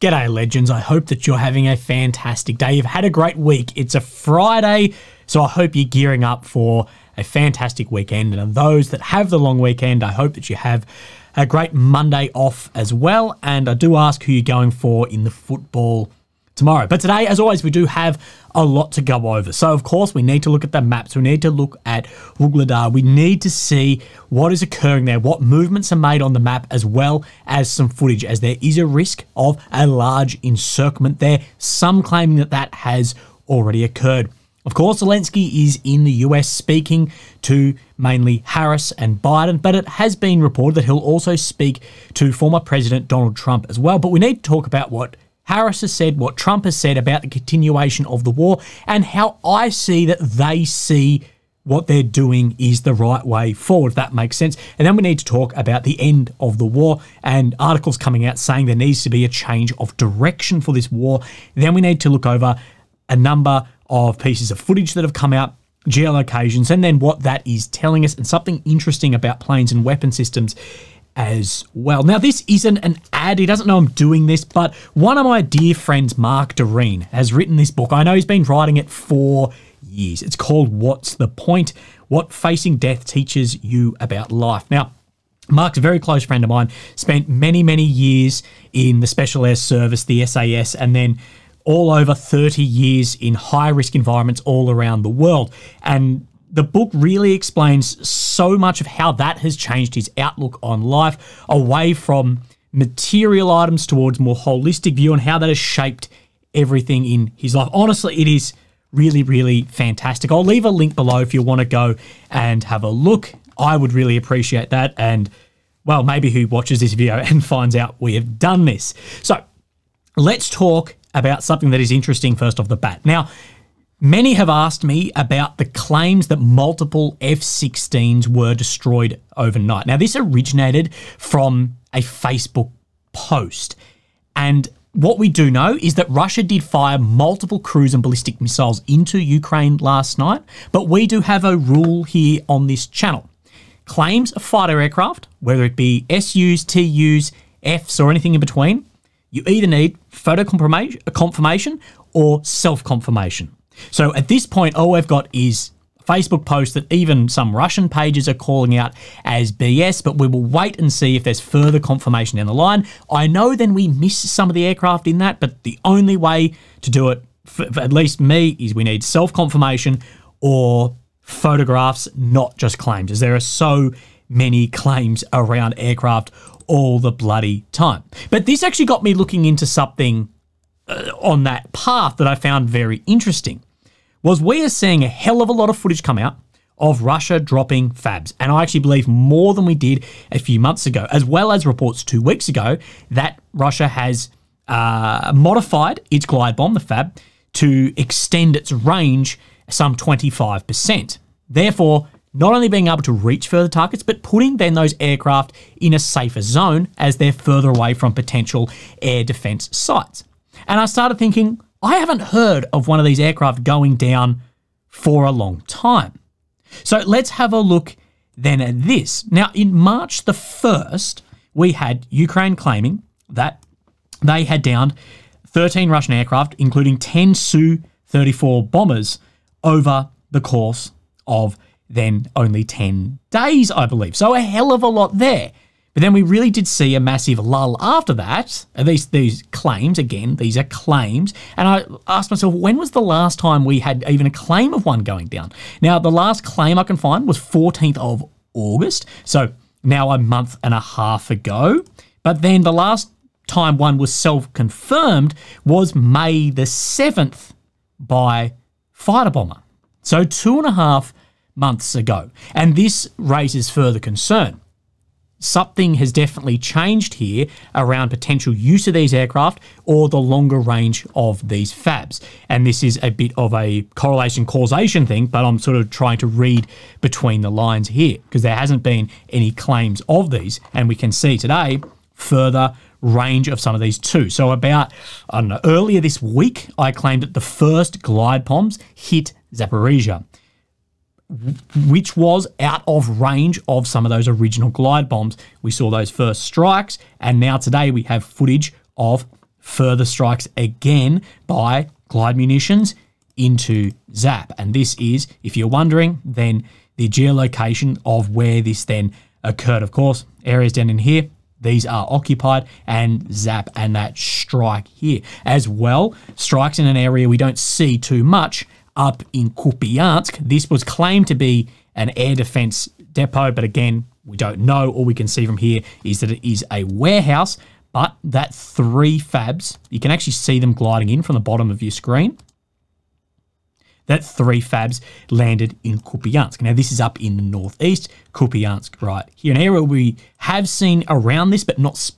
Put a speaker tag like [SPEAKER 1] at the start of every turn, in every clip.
[SPEAKER 1] G'day, legends. I hope that you're having a fantastic day. You've had a great week. It's a Friday, so I hope you're gearing up for a fantastic weekend. And those that have the long weekend, I hope that you have a great Monday off as well. And I do ask who you're going for in the football tomorrow. But today, as always, we do have a lot to go over. So, of course, we need to look at the maps. We need to look at Wuhgladar. We need to see what is occurring there, what movements are made on the map, as well as some footage, as there is a risk of a large encirclement there, some claiming that that has already occurred. Of course, Zelensky is in the US speaking to mainly Harris and Biden, but it has been reported that he'll also speak to former President Donald Trump as well. But we need to talk about what Harris has said, what Trump has said about the continuation of the war, and how I see that they see what they're doing is the right way forward, if that makes sense. And then we need to talk about the end of the war and articles coming out saying there needs to be a change of direction for this war. Then we need to look over a number of pieces of footage that have come out, geolocations, and then what that is telling us, and something interesting about planes and weapon systems as well. Now, this isn't an ad. He doesn't know I'm doing this, but one of my dear friends, Mark Doreen, has written this book. I know he's been writing it for years. It's called What's the Point? What Facing Death Teaches You About Life. Now, Mark's a very close friend of mine, spent many, many years in the Special Air Service, the SAS, and then all over 30 years in high-risk environments all around the world. And the book really explains so much of how that has changed his outlook on life, away from material items towards more holistic view, and how that has shaped everything in his life. Honestly, it is really, really fantastic. I'll leave a link below if you want to go and have a look. I would really appreciate that. And, well, maybe who watches this video and finds out we have done this. So let's talk about something that is interesting first off the bat. Now, many have asked me about the claims that multiple F-16s were destroyed overnight. Now, this originated from a Facebook post. And what we do know is that Russia did fire multiple cruise and ballistic missiles into Ukraine last night, but we do have a rule here on this channel. Claims of fighter aircraft, whether it be SUs, TUs, Fs, or anything in between, you either need photo confirmation or self-confirmation. So at this point, all we've got is a Facebook post that even some Russian pages are calling out as BS, but we will wait and see if there's further confirmation down the line. I know then we miss some of the aircraft in that, but the only way to do it, for at least me, is we need self-confirmation or photographs, not just claims, as there are so many claims around aircraft all the bloody time. But this actually got me looking into something on that path that I found very interesting. Was we are seeing a hell of a lot of footage come out of Russia dropping FABs. And I actually believe more than we did a few months ago, as well as reports 2 weeks ago that Russia has modified its glide bomb, the FAB, to extend its range some 25%. Therefore, not only being able to reach further targets, but putting then those aircraft in a safer zone as they're further away from potential air defense sites. And I started thinking, I haven't heard of one of these aircraft going down for a long time. So let's have a look then at this. Now, in March the 1st, we had Ukraine claiming that they had downed 13 Russian aircraft, including 10 Su-34 bombers, over the course of then only 10 days, I believe. So a hell of a lot there. But then we really did see a massive lull after that. These claims, again, these are claims. And I asked myself, when was the last time we had even a claim of one going down? Now, the last claim I can find was 14th of August. So now a month and a half ago. But then the last time one was self-confirmed was May the 7th by fighter bomber. So 2.5 months ago. And this raises further concern. Something has definitely changed here around potential use of these aircraft or the longer range of these FABs. And this is a bit of a correlation causation thing, but I'm sort of trying to read between the lines here because there hasn't been any claims of these. And we can see today further range of some of these too. So about, I don't know, earlier this week, I claimed that the first glide bombs hit Zaporizhia, which was out of range of some of those original glide bombs. We saw those first strikes, and now today we have footage of further strikes again by glide munitions into ZAP. And this is, if you're wondering, then the geolocation of where this then occurred. Of course, areas down in here, these are occupied, and ZAP and that strike here. As well, strikes in an area we don't see too much up in Kupiansk. This was claimed to be an air defense depot, but again, we don't know. All we can see from here is that it is a warehouse, but that 3 fabs, you can actually see them gliding in from the bottom of your screen. That 3 fabs landed in Kupiansk. Now, this is up in the northeast, Kupiansk right here. An area we have seen around this, but not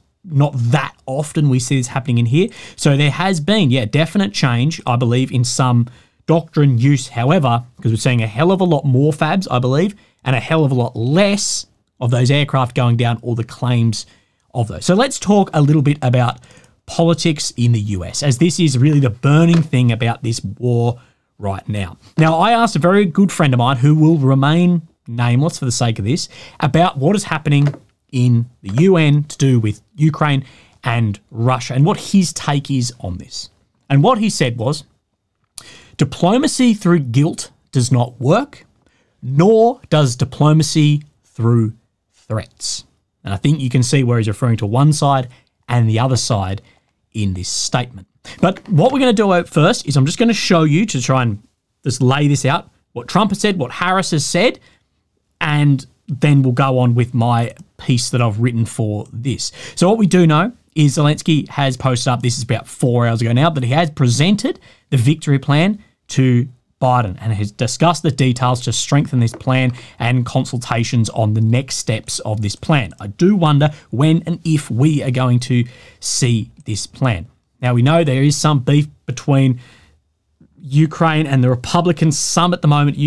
[SPEAKER 1] that often we see this happening in here. So there has been, definite change, I believe, in some doctrine use. However, because we're seeing a hell of a lot more fabs, I believe, and a hell of a lot less of those aircraft going down, or the claims of those. So let's talk a little bit about politics in the US, as this is really the burning thing about this war right now. Now, I asked a very good friend of mine, who will remain nameless for the sake of this, about what is happening in the UN to do with Ukraine and Russia, and what his take is on this. And what he said was, diplomacy through guilt does not work, nor does diplomacy through threats. And I think you can see where he's referring to one side and the other side in this statement. But what we're going to do first is I'm just going to show you, to try and just lay this out, what Trump has said, what Harris has said, and then we'll go on with my piece that I've written for this. So what we do know is Zelensky has posted up, this is about 4 hours ago now, that he has presented the victory plan to Biden and has discussed the details to strengthen this plan and consultations on the next steps of this plan. I do wonder when and if we are going to see this plan. Now, we know there is some beef between Ukraine and the Republicans, some at the moment,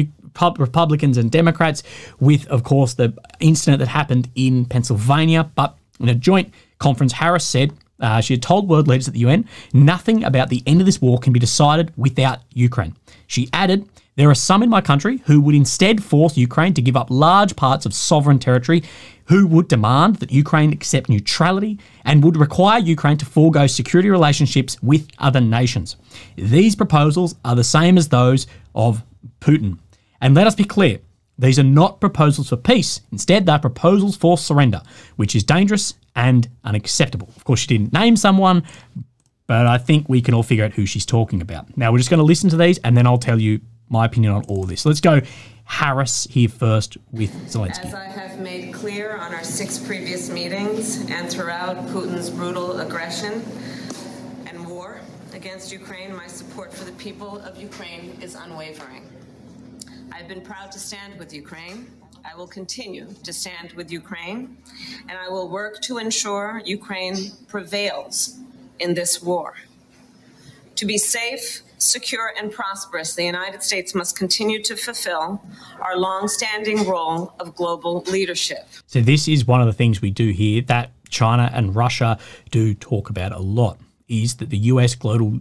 [SPEAKER 1] Republicans and Democrats, with, of course, the incident that happened in Pennsylvania. But in a joint conference, Harris said she had told world leaders at the UN, nothing about the end of this war can be decided without Ukraine. She added, there are some in my country who would instead force Ukraine to give up large parts of sovereign territory, who would demand that Ukraine accept neutrality and would require Ukraine to forego security relationships with other nations. These proposals are the same as those of Putin. And let us be clear, these are not proposals for peace. Instead, they're proposals for surrender, which is dangerous and unacceptable. Of course, she didn't name someone, but I think we can all figure out who she's talking about. Now, we're just going to listen to these, and then I'll tell you my opinion on all of this. Let's go Harris here first with Zelensky.
[SPEAKER 2] As I have made clear on our 6 previous meetings and throughout Putin's brutal aggression and war against Ukraine, my support for the people of Ukraine is unwavering. I've been proud to stand with Ukraine. I will continue to stand with Ukraine, and I will work to ensure Ukraine prevails in this war. To be safe, secure, and prosperous, the United States must continue to fulfill our long-standing role of global leadership.
[SPEAKER 1] So this is one of the things we do here that China and Russia do talk about a lot, is that the US global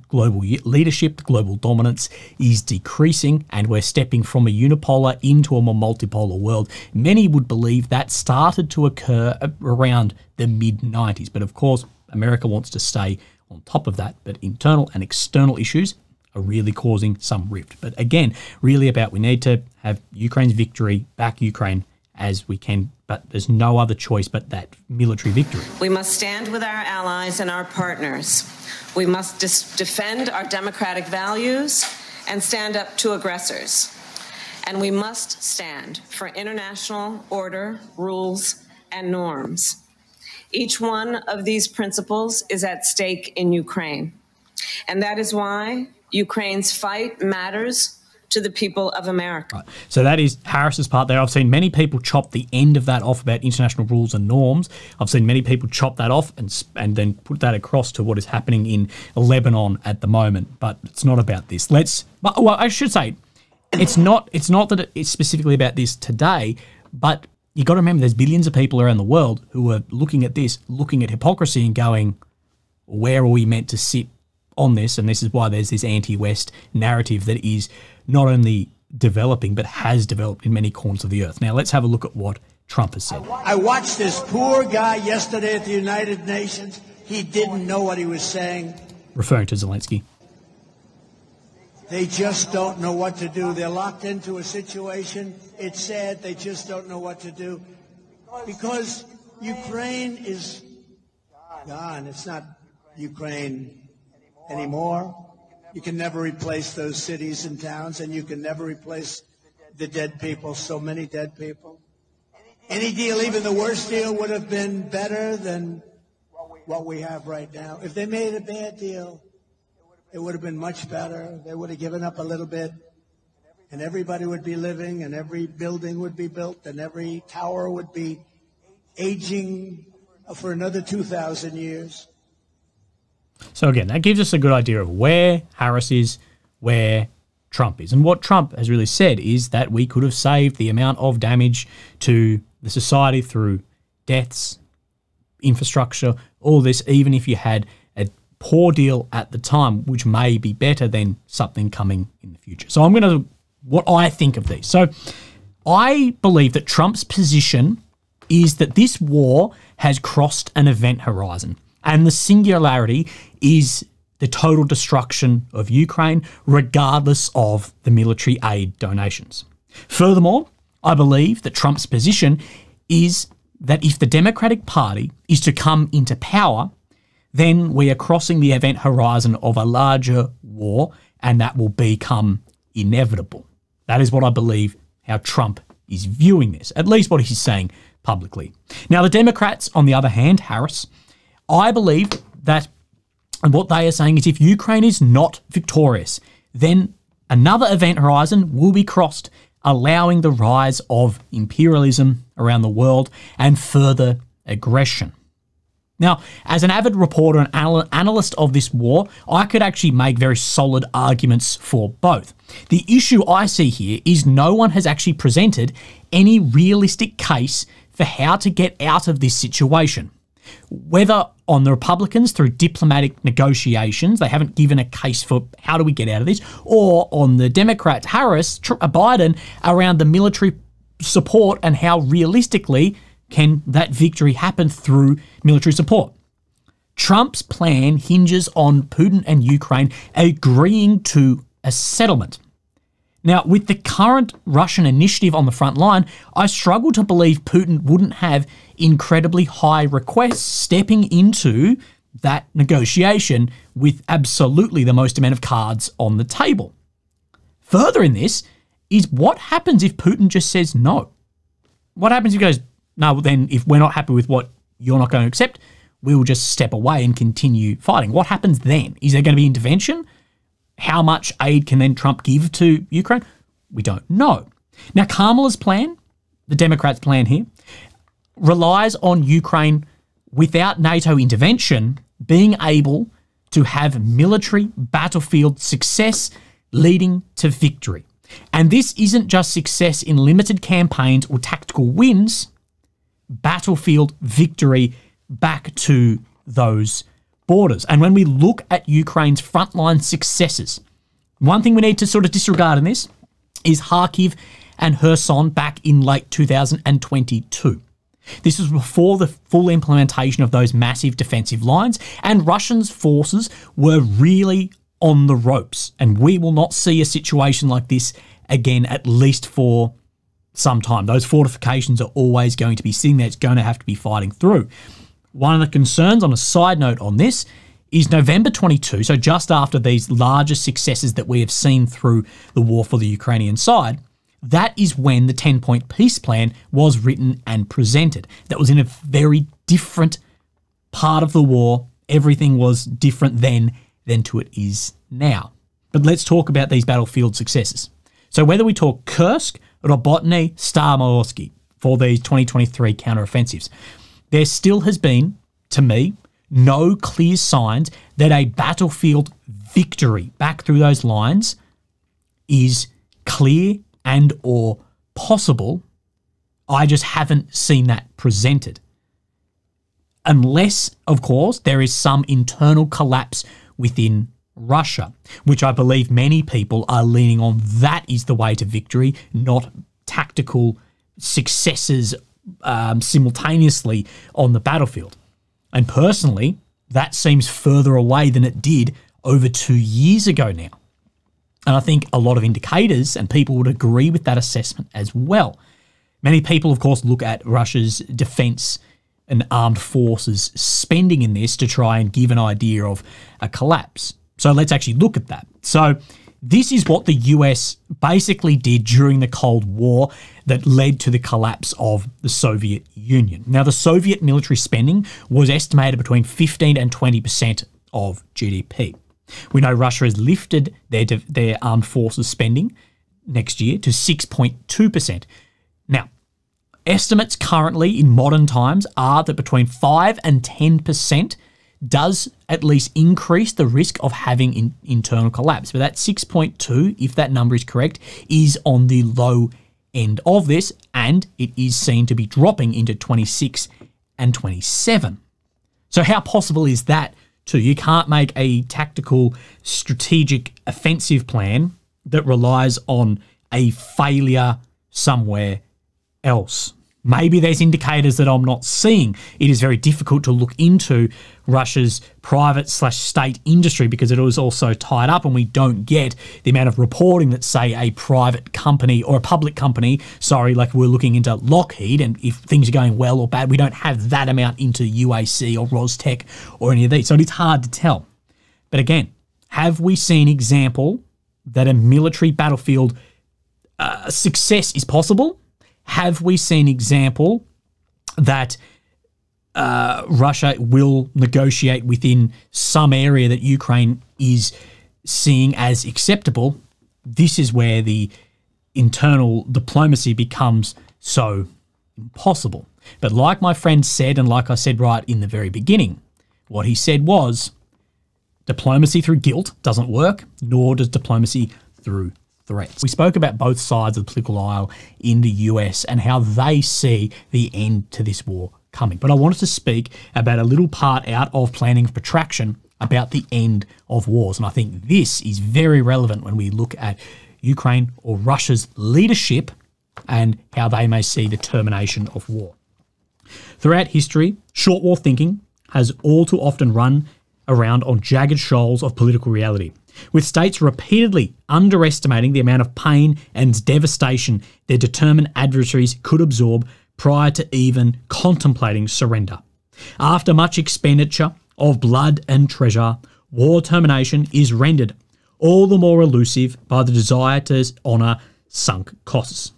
[SPEAKER 1] leadership, global dominance is decreasing, and we're stepping from a unipolar into a more multipolar world. Many would believe that started to occur around the mid-90s, but of course, America wants to stay on top of that, but internal and external issues are really causing some rift. But again, really about we need to have Ukraine's victory, back Ukraine as we can, but there's no other choice but that military victory.
[SPEAKER 2] We must stand with our allies and our partners. We must defend our democratic values and stand up to aggressors. And we must stand for international order, rules, and norms. Each one of these principles is at stake in Ukraine. And that is why Ukraine's fight matters to the people of America.
[SPEAKER 1] Right. So that is Harris's part there. I've seen many people chop the end of that off about international rules and norms. I've seen many people chop that off and then put that across to what is happening in Lebanon at the moment. But it's not about this. Well, I should say, it's not that it's specifically about this today, but you got to remember there's billions of people around the world who are looking at this, looking at hypocrisy and going, where are we meant to sit on this? And this is why there's this anti-West narrative that is not only developing, but has developed in many corners of the earth. Now, let's have a look at what Trump has said.
[SPEAKER 3] I watched this poor guy yesterday at the United Nations. He didn't know what he was saying.
[SPEAKER 1] referring to Zelensky.
[SPEAKER 3] They just don't know what to do. They're locked into a situation. It's sad. They just don't know what to do because Ukraine is gone. It's not Ukraine anymore. You can never replace those cities and towns, and you can never replace the dead people, so many dead people. Any deal, even the worst deal, would have been better than what we have right now. If they made a bad deal, it would have been much better. They would have given up a little bit, and everybody would be living, and every building would be built, and every tower would be aging for another 2,000 years.
[SPEAKER 1] So again, that gives us a good idea of where Harris is, where Trump is. And what Trump has really said is that we could have saved the amount of damage to the society through deaths, infrastructure, all this, even if you had a poor deal at the time, which may be better than something coming in the future. So I'm going to, what I think of these. So I believe that Trump's position is that this war has crossed an event horizon. And the singularity is the total destruction of Ukraine, regardless of the military aid donations. Furthermore, I believe that Trump's position is that if the Democratic Party is to come into power, then we are crossing the event horizon of a larger war, and that will become inevitable. That is what I believe how Trump is viewing this, at least what he's saying publicly. Now, the Democrats, on the other hand, Harris, I believe that what they are saying is if Ukraine is not victorious, then another event horizon will be crossed, allowing the rise of imperialism around the world and further aggression. Now, as an avid reporter and analyst of this war, I could actually make very solid arguments for both. The issue I see here is no one has actually presented any realistic case for how to get out of this situation. Whether on the Republicans through diplomatic negotiations, they haven't given a case for how do we get out of this, or on the Democrats, Harris, Biden, around the military support and how realistically can that victory happen through military support. Trump's plan hinges on Putin and Ukraine agreeing to a settlement. Now, with the current Russian initiative on the front line, I struggle to believe Putin wouldn't have incredibly high requests stepping into that negotiation with absolutely the most amount of cards on the table. Further in this is what happens if Putin just says no? What happens if he goes, no, then if we're not happy with what you're not going to accept, we'll just step away and continue fighting. What happens then? Is there going to be intervention? How much aid can then Trump give to Ukraine? We don't know. Now, Kamala's plan, the Democrats' plan here, relies on Ukraine without NATO intervention being able to have military battlefield success leading to victory. And this isn't just success in limited campaigns or tactical wins, battlefield victory back to those borders. And when we look at Ukraine's frontline successes, one thing we need to sort of disregard in this is Kharkiv and Kherson back in late 2022. This was before the full implementation of those massive defensive lines, and Russia's forces were really on the ropes. And we will not see a situation like this again, at least for some time. Those fortifications are always going to be sitting there. It's going to have to be fighting through. One of the concerns, on a side note on this, is November 22, so just after these larger successes that we have seen through the war for the Ukrainian side, that is when the 10-point peace plan was written and presented. That was in a very different part of the war. Everything was different then than to it is now. But let's talk about these battlefield successes. So whether we talk Kursk, Robotny, Starmorsky for these 2023 counteroffensives, there still has been, to me, no clear signs that a battlefield victory back through those lines is clear and or possible. I just haven't seen that presented. Unless, of course, there is some internal collapse within Russia, which I believe many people are leaning on. That is the way to victory, not tactical successes simultaneously on the battlefield. And personally, that seems further away than it did over 2 years ago now. And I think a lot of indicators and people would agree with that assessment as well. Many people, of course, look at Russia's defense and armed forces spending in this to try and give an idea of a collapse. So let's actually look at that. So this is what the US basically did during the Cold War that led to the collapse of the Soviet Union. Now, the Soviet military spending was estimated between 15 and 20% of GDP. We know Russia has lifted their armed forces spending next year to 6.2%. Now, estimates currently in modern times are that between 5 and 10% does at least increase the risk of having internal collapse. But that 6.2, if that number is correct, is on the low end of this, and it is seen to be dropping into 26 and 27. So how possible is that too? You can't make a tactical, strategic, offensive plan that relies on a failure somewhere else. Maybe there's indicators that I'm not seeing. It is very difficult to look into Russia's private/state industry because it is also tied up, and we don't get the amount of reporting that, say, a private company or a public company, like we're looking into Lockheed, and if things are going well or bad, we don't have that amount into UAC or Rostec or any of these. So it's hard to tell. But again, have we seen example that a military battlefield success is possible? Have we seen example that Russia will negotiate within some area that Ukraine is seeing as acceptable? This is where the internal diplomacy becomes so impossible. But like my friend said, and like I said right in the very beginning, what he said was, diplomacy through guilt doesn't work, nor does diplomacy through threats. We spoke about both sides of the political aisle in the US and how they see the end to this war coming. But I wanted to speak about a little part out of Planning for Protraction about the end of wars. And I think this is very relevant when we look at Ukraine or Russia's leadership and how they may see the termination of war. Throughout history, short war thinking has all too often run around on jagged shoals of political reality, with states repeatedly underestimating the amount of pain and devastation their determined adversaries could absorb prior to even contemplating surrender. After much expenditure of blood and treasure, war termination is rendered all the more elusive by the desire to honour sunk costs,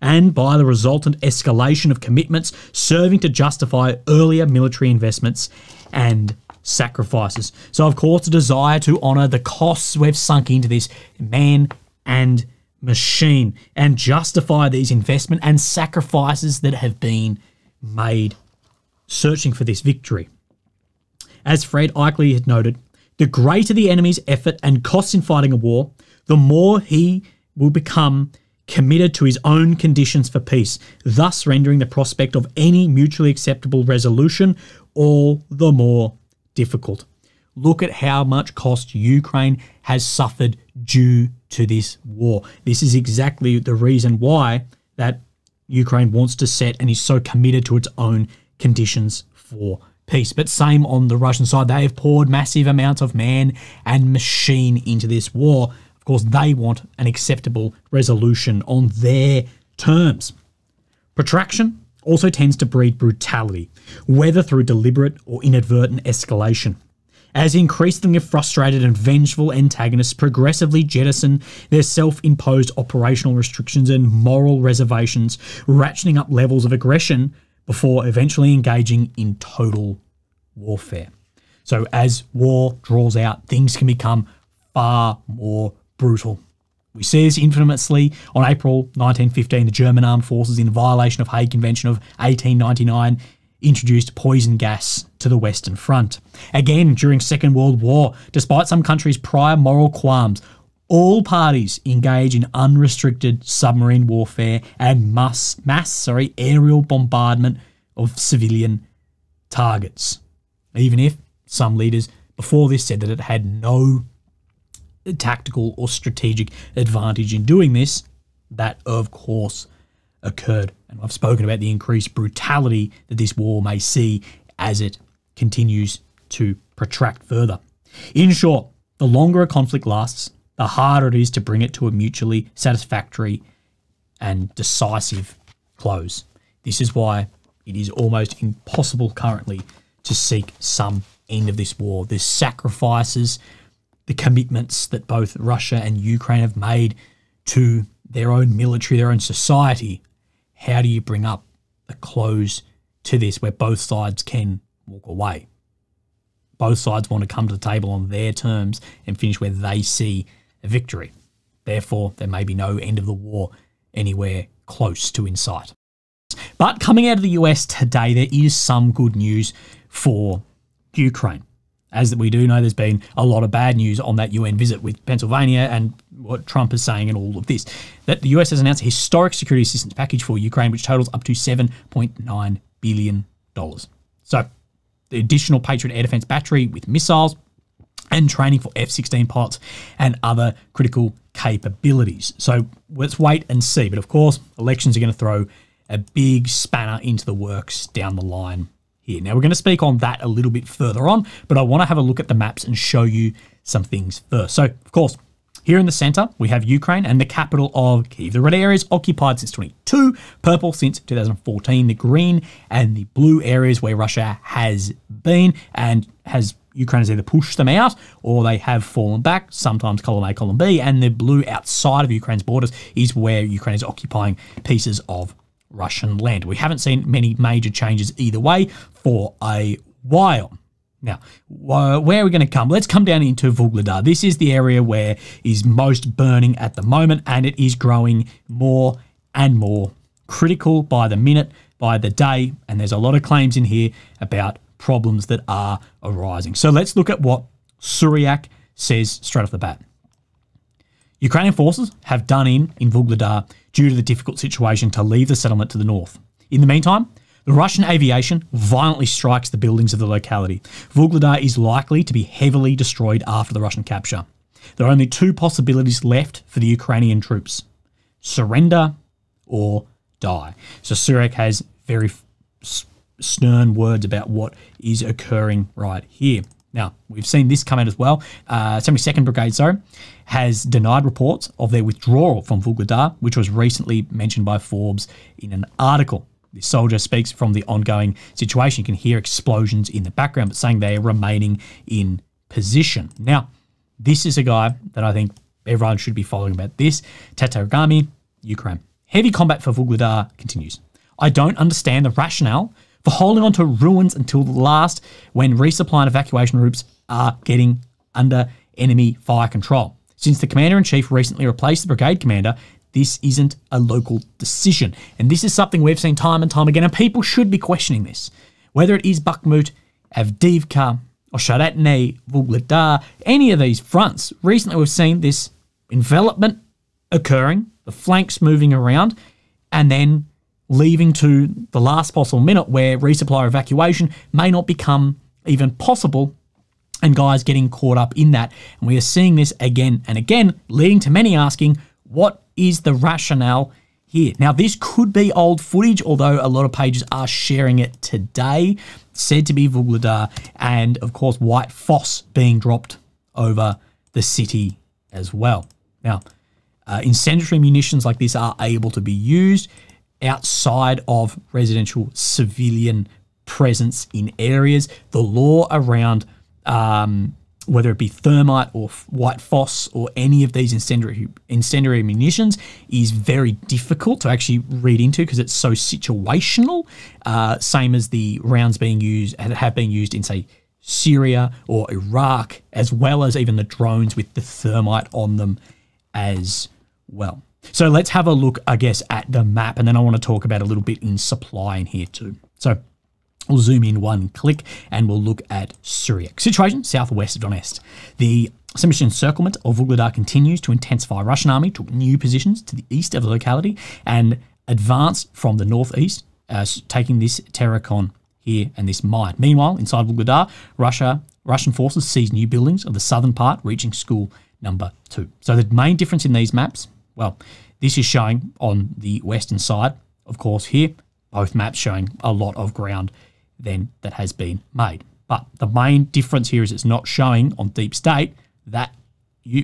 [SPEAKER 1] and by the resultant escalation of commitments serving to justify earlier military investments and sacrifices. So, of course, the desire to honour the costs we've sunk into this man and machine and justify these investment and sacrifices that have been made, searching for this victory. As Fred Eichley had noted, the greater the enemy's effort and costs in fighting a war, the more he will become committed to his own conditions for peace, thus rendering the prospect of any mutually acceptable resolution all the more difficult. Look at how much cost Ukraine has suffered due to this war. This is exactly the reason why that Ukraine wants to set and is so committed to its own conditions for peace. But same on the Russian side. They have poured massive amounts of man and machine into this war. Of course, they want an acceptable resolution on their terms. Protraction also tends to breed brutality, whether through deliberate or inadvertent escalation, as increasingly frustrated and vengeful antagonists progressively jettison their self-imposed operational restrictions and moral reservations, ratcheting up levels of aggression before eventually engaging in total warfare. So as war draws out, things can become far more brutal. We see this infamously on April 1915, the German armed forces, in violation of Hague Convention of 1899, introduced poison gas to the Western Front. Again, during Second World War, despite some countries' prior moral qualms, all parties engage in unrestricted submarine warfare and mass aerial bombardment of civilian targets. Even if some leaders before this said that it had no tactical or strategic advantage in doing this, that of course occurred. And I've spoken about the increased brutality that this war may see as it continues to protract further. In short, the longer a conflict lasts, the harder it is to bring it to a mutually satisfactory and decisive close. This is why it is almost impossible currently to seek some end of this war. There's sacrifices, the commitments that both Russia and Ukraine have made to their own military, their own society. How do you bring up a close to this where both sides can walk away? Both sides want to come to the table on their terms and finish where they see a victory. Therefore, there may be no end of the war anywhere close to in sight. But coming out of the US today, there is some good news for Ukraine. As we do know, there's been a lot of bad news on that UN visit with Pennsylvania and what Trump is saying and all of this. That the US has announced a historic security assistance package for Ukraine, which totals up to $7.9 billion. So, the additional Patriot air defense battery with missiles and training for F-16 pilots and other critical capabilities. So, let's wait and see. But of course, elections are going to throw a big spanner into the works down the line here. Now, we're going to speak on that a little bit further on, but I want to have a look at the maps and show you some things first. So, of course, here in the center, we have Ukraine and the capital of Kyiv. The red areas occupied since 22, purple since 2014, the green and the blue areas where Russia has been and Ukraine has either pushed them out or they have fallen back, sometimes column A, column B, and the blue outside of Ukraine's borders is where Ukraine is occupying pieces of Russian land. We haven't seen many major changes either way for a while. Now, where are we going to come? Let's come down into Vuhledar. This is the area where is most burning at the moment, and it is growing more and more critical by the minute, by the day, and there's a lot of claims in here about problems that are arising. So let's look at what Suryak says straight off the bat. Ukrainian forces have done in Vuhledar due to the difficult situation to leave the settlement to the north. In the meantime, the Russian aviation violently strikes the buildings of the locality. Vuhledar is likely to be heavily destroyed after the Russian capture. There are only two possibilities left for the Ukrainian troops: surrender or die. So Suryak has very stern words about what is occurring right here. Now, we've seen this come out as well. 72nd Brigade, has denied reports of their withdrawal from Vuhledar, which was recently mentioned by Forbes in an article. The soldier speaks from the ongoing situation. You can hear explosions in the background, but saying they are remaining in position. Now, this is a guy that I think everyone should be following about this. Tatargami, Ukraine. Heavy combat for Vuhledar continues. I don't understand the rationale for holding on to ruins until the last when resupply and evacuation routes are getting under enemy fire control. Since the Commander-in-Chief recently replaced the brigade commander, this isn't a local decision. And this is something we've seen time and time again, and people should be questioning this. Whether it is Bakhmut, Avdiivka, or Sharatne, Vuhledar, any of these fronts, recently we've seen this envelopment occurring, the flanks moving around, and then leaving to the last possible minute where resupply or evacuation may not become even possible, and guys getting caught up in that. And we are seeing this again and again, leading to many asking, what is the rationale here? Now, this could be old footage, although a lot of pages are sharing it today, said to be Vuhledar, and of course white phos being dropped over the city as well. Now, incendiary munitions like this are able to be used outside of residential civilian presence in areas. The law around whether it be thermite or white phos or any of these incendiary munitions is very difficult to actually read into because it's so situational, same as the rounds being used and have been used in, say, Syria or Iraq, as well as even the drones with the thermite on them as well. So let's have a look, I guess, at the map, and then I want to talk about a little bit in supply in here too. So we'll zoom in one click and we'll look at Suryak. Situation southwest of Donetsk. The semi-encirclement of Vuhledar continues to intensify. Russian army took new positions to the east of the locality and advanced from the northeast, taking this Terrakon here and this mine. Meanwhile, inside Vuhledar, Russian forces seized new buildings of the southern part, reaching school number 2. So the main difference in these maps, well, this is showing on the western side, of course, here, both maps showing a lot of ground then that has been made. But the main difference here is it's not showing on deep state that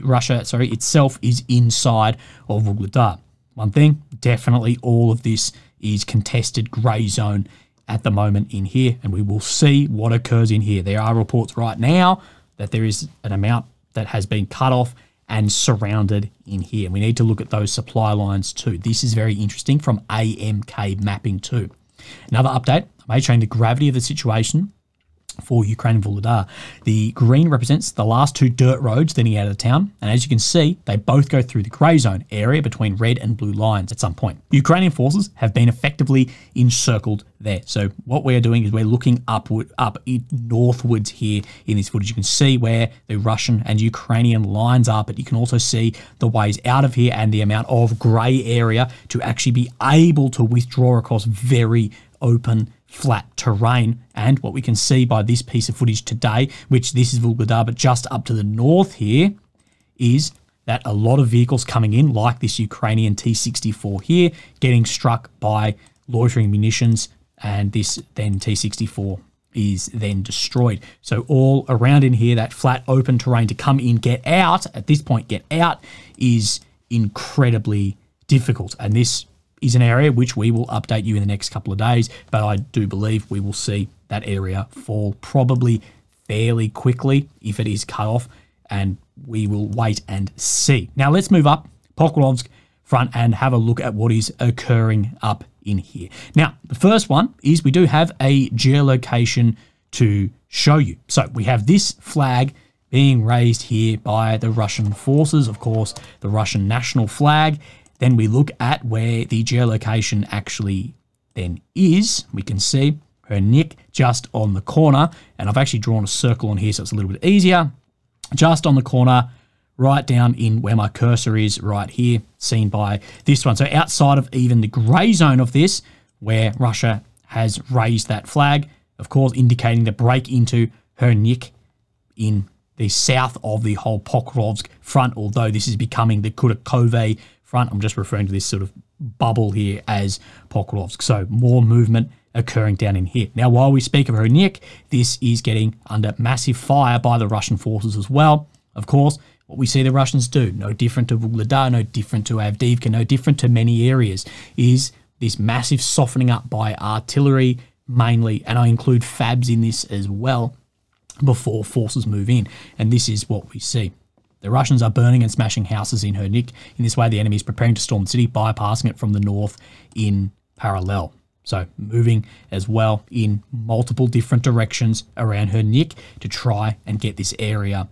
[SPEAKER 1] Russia itself is inside of Vuhledar. One thing, definitely all of this is contested grey zone at the moment in here, and we will see what occurs in here. There are reports right now that there is an amount that has been cut off and surrounded in here. We need to look at those supply lines too. This is very interesting from AMK mapping too. Another update, I may change the gravity of the situation for Ukraine and Vuhledar. The green represents the last two dirt roads leading out of the town, and as you can see, they both go through the grey zone area between red and blue lines at some point. Ukrainian forces have been effectively encircled there. So what we're doing is we're looking northwards here in this footage. You can see where the Russian and Ukrainian lines are, but you can also see the ways out of here and the amount of grey area to actually be able to withdraw across very open flat terrain. And what we can see by this piece of footage today, which this is Vuhledar, but just up to the north here, is that a lot of vehicles coming in, like this Ukrainian T-64 here, getting struck by loitering munitions, and this then T-64 is then destroyed. So all around in here, that flat open terrain to come in, get out, at this point, get out, is incredibly difficult. And this is an area which we will update you in the next couple of days, but I do believe we will see that area fall probably fairly quickly if it is cut off, and we will wait and see. Now let's move up Pokrovsk front and have a look at what is occurring up in here. Now, the first one is we do have a geolocation to show you. So we have this flag being raised here by the Russian forces, of course, the Russian national flag. Then we look at where the geolocation actually then is. We can see her nick just on the corner, and I've actually drawn a circle on here so it's a little bit easier. Just on the corner, right down in where my cursor is right here, seen by this one. So outside of even the grey zone of this, where Russia has raised that flag, of course, indicating the break into her nick in the south of the whole Pokrovsk front, although this is becoming the Kursk front. I'm just referring to this sort of bubble here as Pokrovsk. So more movement occurring down in here. Now, while we speak of her nick, this is getting under massive fire by the Russian forces as well. Of course, what we see the Russians do, no different to Vuhledar, no different to Avdiivka, no different to many areas, is this massive softening up by artillery mainly, and I include FABs in this as well, before forces move in. And this is what we see. The Russians are burning and smashing houses in her nick. In this way, the enemy is preparing to storm the city, bypassing it from the north in parallel. So moving as well in multiple different directions around her nick to try and get this area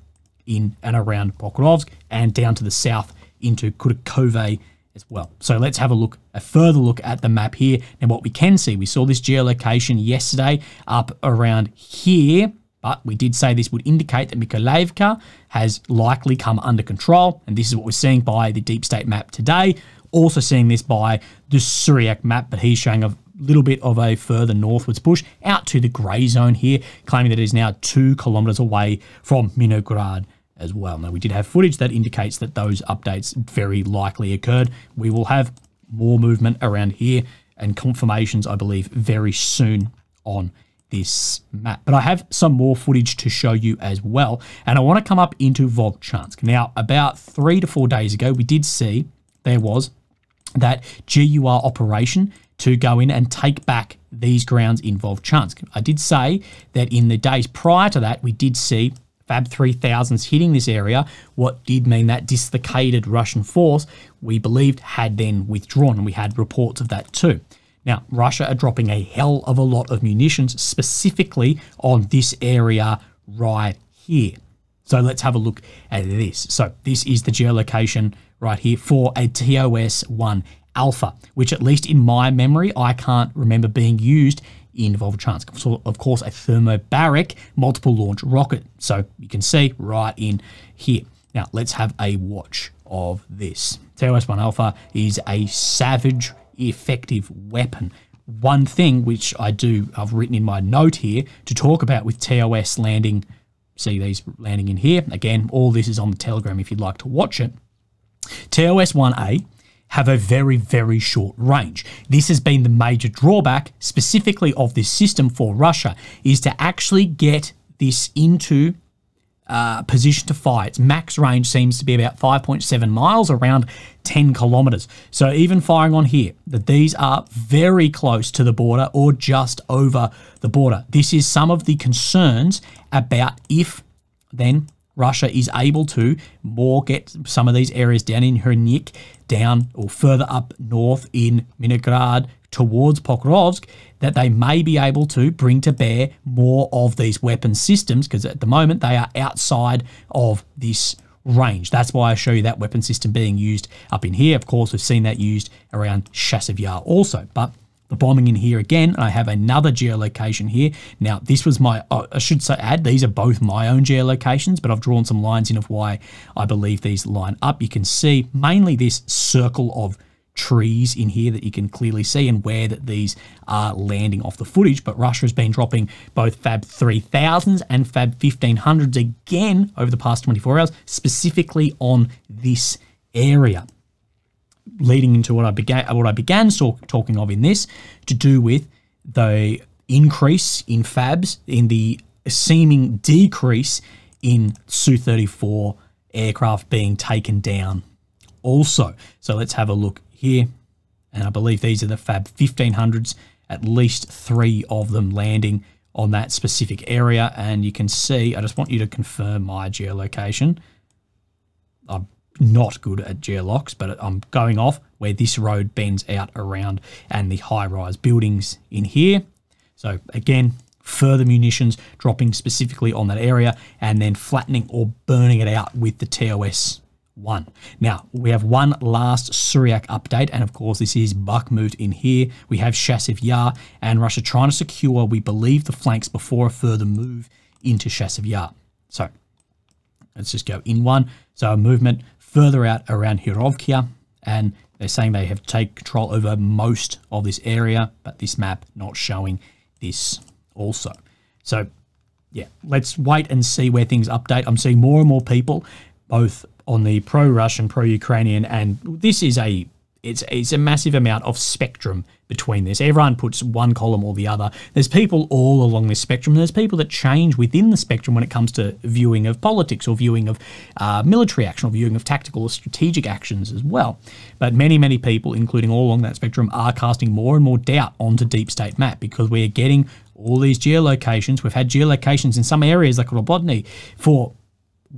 [SPEAKER 1] in and around Pokrovsk and down to the south into Kursk as well. So let's have a further look at the map here. And what we can see, we saw this geolocation yesterday up around here, but we did say this would indicate that Mykolaiivka has likely come under control. And this is what we're seeing by the deep state map today. Also seeing this by the Suryak map, but he's showing a little bit of a further northwards push out to the grey zone here, claiming that it is now 2 kilometers away from Minograd as well. Now, we did have footage that indicates that those updates very likely occurred. We will have more movement around here and confirmations, I believe, very soon on this map. But I have some more footage to show you as well. And I want to come up into Volchansk. Now, about 3 to 4 days ago, we did see there was that GUR operation to go in and take back these grounds in Volchansk. I did say that in the days prior to that, we did see Fab 3000s hitting this area, what did mean that dislocated Russian force, we believed, had then withdrawn, and we had reports of that too. Now, Russia are dropping a hell of a lot of munitions, specifically on this area right here. So let's have a look at this. So this is the geolocation right here for a TOS-1 Alpha, which at least in my memory, I can't remember being used in Volchansk. So, of course, a thermobaric multiple launch rocket. So you can see right in here. Now, let's have a watch of this. TOS-1 Alpha is a savage, effective weapon. One thing which I've written in my note here to talk about with TOS landing, see these landing in here. Again, all this is on the Telegram if you'd like to watch it. TOS-1A have a very, very short range. This has been the major drawback specifically of this system for Russia, is to actually get this into position to fire. Its max range seems to be about 5.7 miles, around 10 kilometers. So even firing on here, that these are very close to the border or just over the border. This is some of the concerns about if then Russia is able to more get some of these areas down in Hernik, down or further up north in Minograd towards Pokrovsk, that they may be able to bring to bear more of these weapon systems, because at the moment they are outside of this range. That's why I show you that weapon system being used up in here. Of course, we've seen that used around Chasiv Yar also, but the bombing in here again, I have another geolocation here. Now, this was my, I should say these are both my own geolocations, but I've drawn some lines in of why I believe these line up. You can see mainly this circle of trees in here that you can clearly see and where that these are landing off the footage, but Russia has been dropping both Fab 3000s and Fab 1500s again over the past 24 hours, specifically on this area, leading into what I began talking of in this, to do with the increase in Fabs, in the seeming decrease in Su-34 aircraft being taken down also. So let's have a look here, and I believe these are the Fab 1500s, at least 3 of them landing on that specific area. And you can see, I just want you to confirm my geolocation. I'm not good at geolocs, but I'm going off where this road bends out around and the high-rise buildings in here. So again, further munitions dropping specifically on that area and then flattening or burning it out with the TOS-1. Now, we have one last Syriac update, and of course this is Bakhmut in here. We have Chasiv Yar and Russia trying to secure, we believe, the flanks before a further move into Chasiv Yar. So let's just go in one. So a movement further out around Hirovkia, and they're saying they have taken control over most of this area, but this map not showing this also. So yeah, let's wait and see where things update. I'm seeing more and more people, both on the pro-Russian, pro-Ukrainian, and this is it's a massive amount of spectrum between this. Everyone puts one column or the other. There's people all along this spectrum. There's people that change within the spectrum when it comes to viewing of politics or viewing of military action or viewing of tactical or strategic actions as well. But many, many people, including all along that spectrum, are casting more and more doubt onto Deep State Map, because we are getting all these geolocations. We've had geolocations in some areas like Robotny for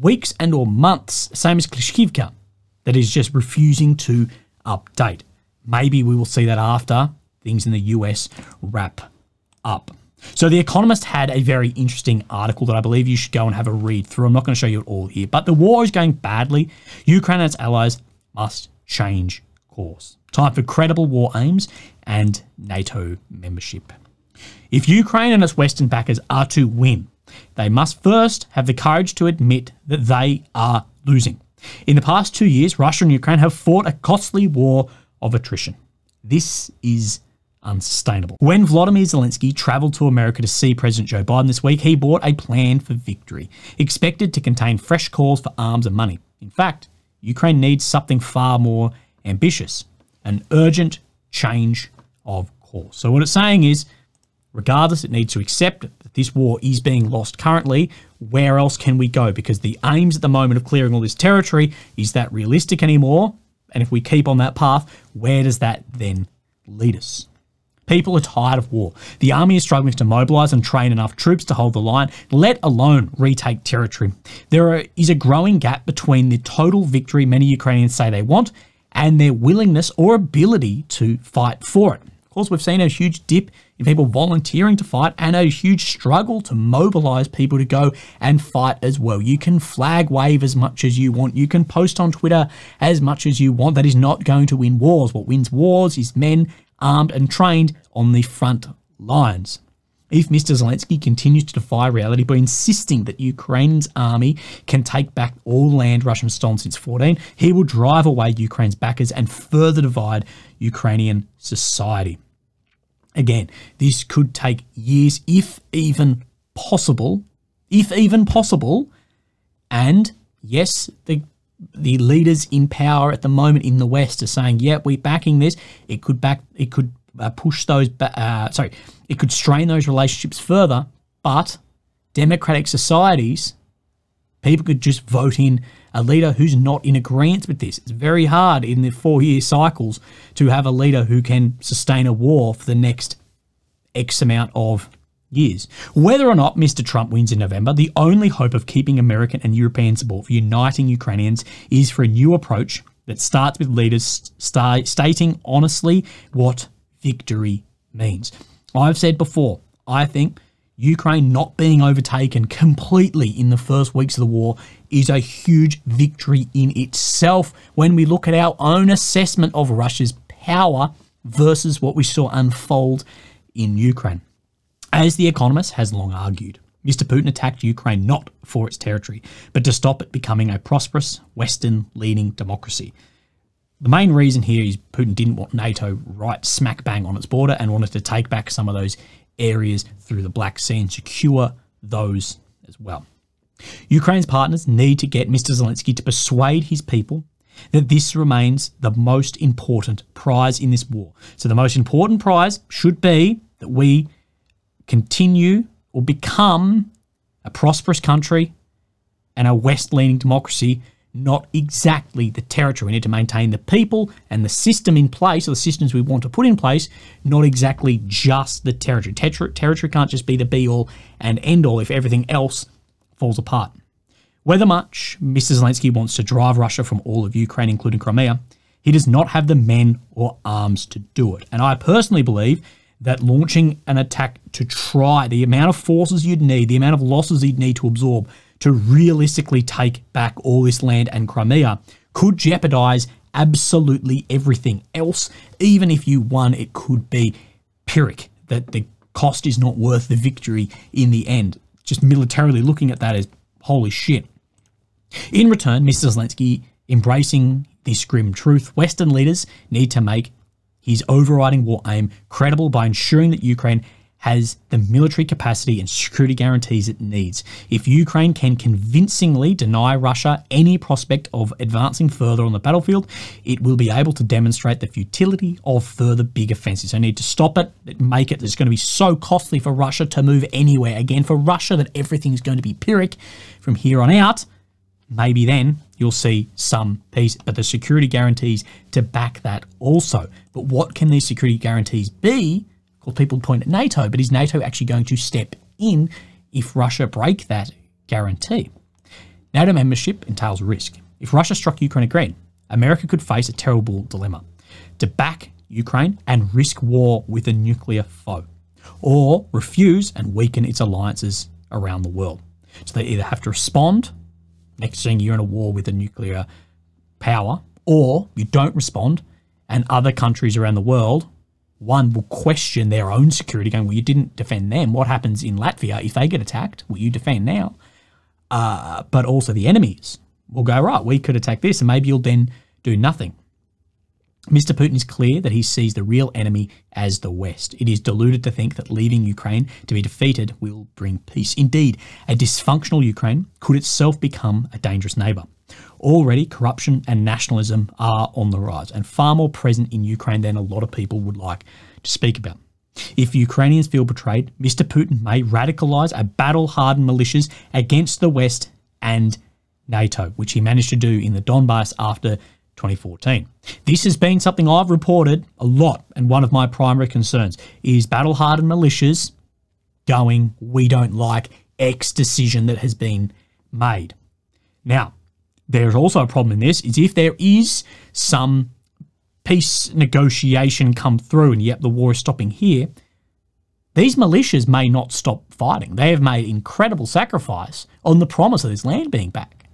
[SPEAKER 1] weeks and or months, same as Klishkivka, that is just refusing to update. Maybe we will see that after things in the US wrap up. So The Economist had a very interesting article that I believe you should go and have a read through. I'm not going to show you it all here, but the war is going badly. Ukraine and its allies must change course. Time for credible war aims and NATO membership. If Ukraine and its Western backers are to win, they must first have the courage to admit that they are losing. In the past 2 years, Russia and Ukraine have fought a costly war of attrition. This is unsustainable. When Volodymyr Zelensky travelled to America to see President Joe Biden this week, he brought a plan for victory, expected to contain fresh calls for arms and money. In fact, Ukraine needs something far more ambitious, an urgent change of course. So what it's saying is, regardless, it needs to accept that this war is being lost currently. Where else can we go? Because the aims at the moment of clearing all this territory, is that realistic anymore? And if we keep on that path, where does that then lead us? People are tired of war. The army is struggling to mobilise and train enough troops to hold the line, let alone retake territory. There is a growing gap between the total victory many Ukrainians say they want and their willingness or ability to fight for it. Of course, we've seen a huge dip in people volunteering to fight and a huge struggle to mobilise people to go and fight as well. You can flag wave as much as you want. You can post on Twitter as much as you want. That is not going to win wars. What wins wars is men armed and trained on the front lines. If Mr. Zelensky continues to defy reality by insisting that Ukraine's army can take back all land Russia has stolen since 2014, he will drive away Ukraine's backers and further divide Ukrainian society. Again, this could take years, if even possible. And yes, the leaders in power at the moment in the West are saying, "Yeah, we're backing this." It could push those. It could strain those relationships further. But democratic societies People could just vote in a leader who's not in agreement with this. It's very hard in the 4-year cycles to have a leader who can sustain a war for the next X amount of years. Whether or not Mr. Trump wins in November, the only hope of keeping American and European support for uniting Ukrainians is for a new approach that starts with leaders stating honestly what victory means. I've said before, I think Ukraine not being overtaken completely in the first weeks of the war is a huge victory in itself when we look at our own assessment of Russia's power versus what we saw unfold in Ukraine. As The Economist has long argued, Mr. Putin attacked Ukraine not for its territory, but to stop it becoming a prosperous, Western-leaning democracy. The main reason here is Putin didn't want NATO right smack bang on its border and wanted to take back some of those areas through the Black Sea and secure those as well. Ukraine's partners need to get Mr. Zelensky to persuade his people that this remains the most important prize in this war. So the most important prize should be that we continue or become a prosperous country and a West-leaning democracy, not exactly the territory. We need to maintain the people and the system in place, or the systems we want to put in place, not exactly just the territory. Territory can't just be the be-all and end-all if everything else falls apart. Whether much Mr. Zelensky wants to drive Russia from all of Ukraine, including Crimea, he does not have the men or arms to do it. And I personally believe that launching an attack to try the amount of forces you'd need, the amount of losses you'd need to absorb to realistically take back all this land and Crimea could jeopardize absolutely everything else. Even if you won, it could be Pyrrhic, that the cost is not worth the victory in the end. Just militarily looking at that as holy shit. In return, Mr. Zelensky embracing this grim truth, Western leaders need to make his overriding war aim credible by ensuring that Ukraine has the military capacity and security guarantees it needs. If Ukraine can convincingly deny Russia any prospect of advancing further on the battlefield, it will be able to demonstrate the futility of further big offensives. They need to stop it, make it. It's going to be so costly for Russia to move anywhere. Again, for Russia, that everything's going to be Pyrrhic from here on out. Maybe then you'll see some peace, but the security guarantees to back that also. But what can these security guarantees be? Well, people point at NATO, but is NATO actually going to step in if Russia break that guarantee? NATO membership entails risk. If Russia struck Ukraine again, America could face a terrible dilemma: to back Ukraine and risk war with a nuclear foe, or refuse and weaken its alliances around the world. So they either have to respond, next thing you're in a war with a nuclear power, or you don't respond and other countries around the world, one, will question their own security, going, well, you didn't defend them. What happens in Latvia if they get attacked? Will you defend now? But also the enemies will go, right, we could attack this, and maybe you'll then do nothing. Mr. Putin is clear that he sees the real enemy as the West. It is deluded to think that leaving Ukraine to be defeated will bring peace. Indeed, a dysfunctional Ukraine could itself become a dangerous neighbour. Already, corruption and nationalism are on the rise, and far more present in Ukraine than a lot of people would like to speak about. If Ukrainians feel betrayed, Mr. Putin may radicalise a battle-hardened militias against the West and NATO, which he managed to do in the Donbass after 2014. This has been something I've reported a lot, and one of my primary concerns is battle-hardened militias going, we don't like X decision that has been made. Now, there's also a problem in this, is if there is some peace negotiation come through and yep, the war is stopping here, these militias may not stop fighting. They have made incredible sacrifice on the promise of this land being back.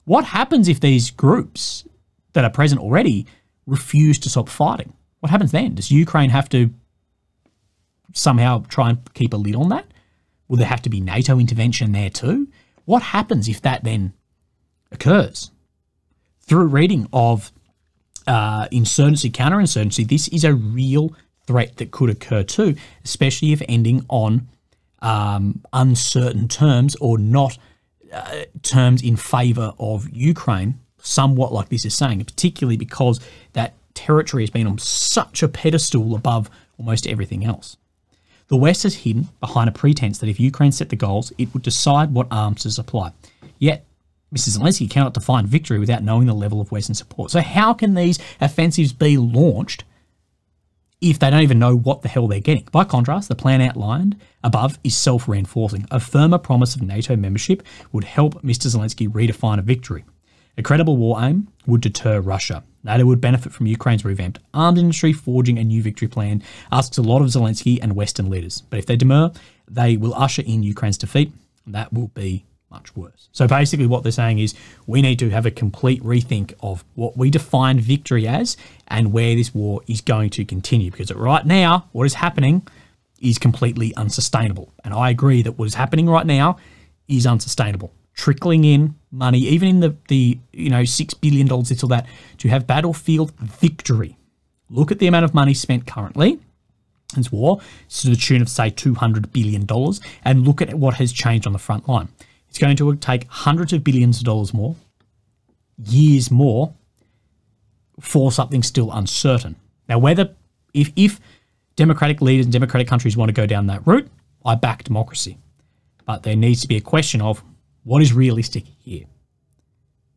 [SPEAKER 1] What happens if these groups that are present already refuse to stop fighting? What happens then? Does Ukraine have to somehow try and keep a lid on that? Will there have to be NATO intervention there too? What happens if that then occurs? Through reading of insurgency, counterinsurgency, this is a real threat that could occur too, especially if ending on uncertain terms or not terms in favour of Ukraine, somewhat like this is saying, particularly because that territory has been on such a pedestal above almost everything else. The West has hidden behind a pretense that if Ukraine set the goals, it would decide what arms to supply. Yet, Mr. Zelensky cannot define victory without knowing the level of Western support. So how can these offensives be launched if they don't even know what the hell they're getting? By contrast, the plan outlined above is self-reinforcing. A firmer promise of NATO membership would help Mr. Zelensky redefine a victory. A credible war aim would deter Russia. NATO would benefit from Ukraine's revamped arms industry. Forging a new victory plan asks a lot of Zelensky and Western leaders. But if they demur, they will usher in Ukraine's defeat. That will be much worse. So basically what they're saying is we need to have a complete rethink of what we define victory as and where this war is going to continue. Because right now, what is happening is completely unsustainable. And I agree that what is happening right now is unsustainable. Trickling in money, even in the $6 billion, this or that, to have battlefield victory. Look at the amount of money spent currently in this war, to the tune of, say, $200 billion, and look at what has changed on the front line. It's going to take hundreds of billions of dollars more, years more, for something still uncertain. Now, if democratic leaders and democratic countries want to go down that route, I back democracy. But there needs to be a question of what is realistic here.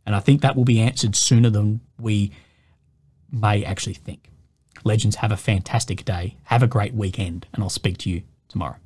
[SPEAKER 1] And I think that will be answered sooner than we may actually think. Legends, have a fantastic day. Have a great weekend, and I'll speak to you tomorrow.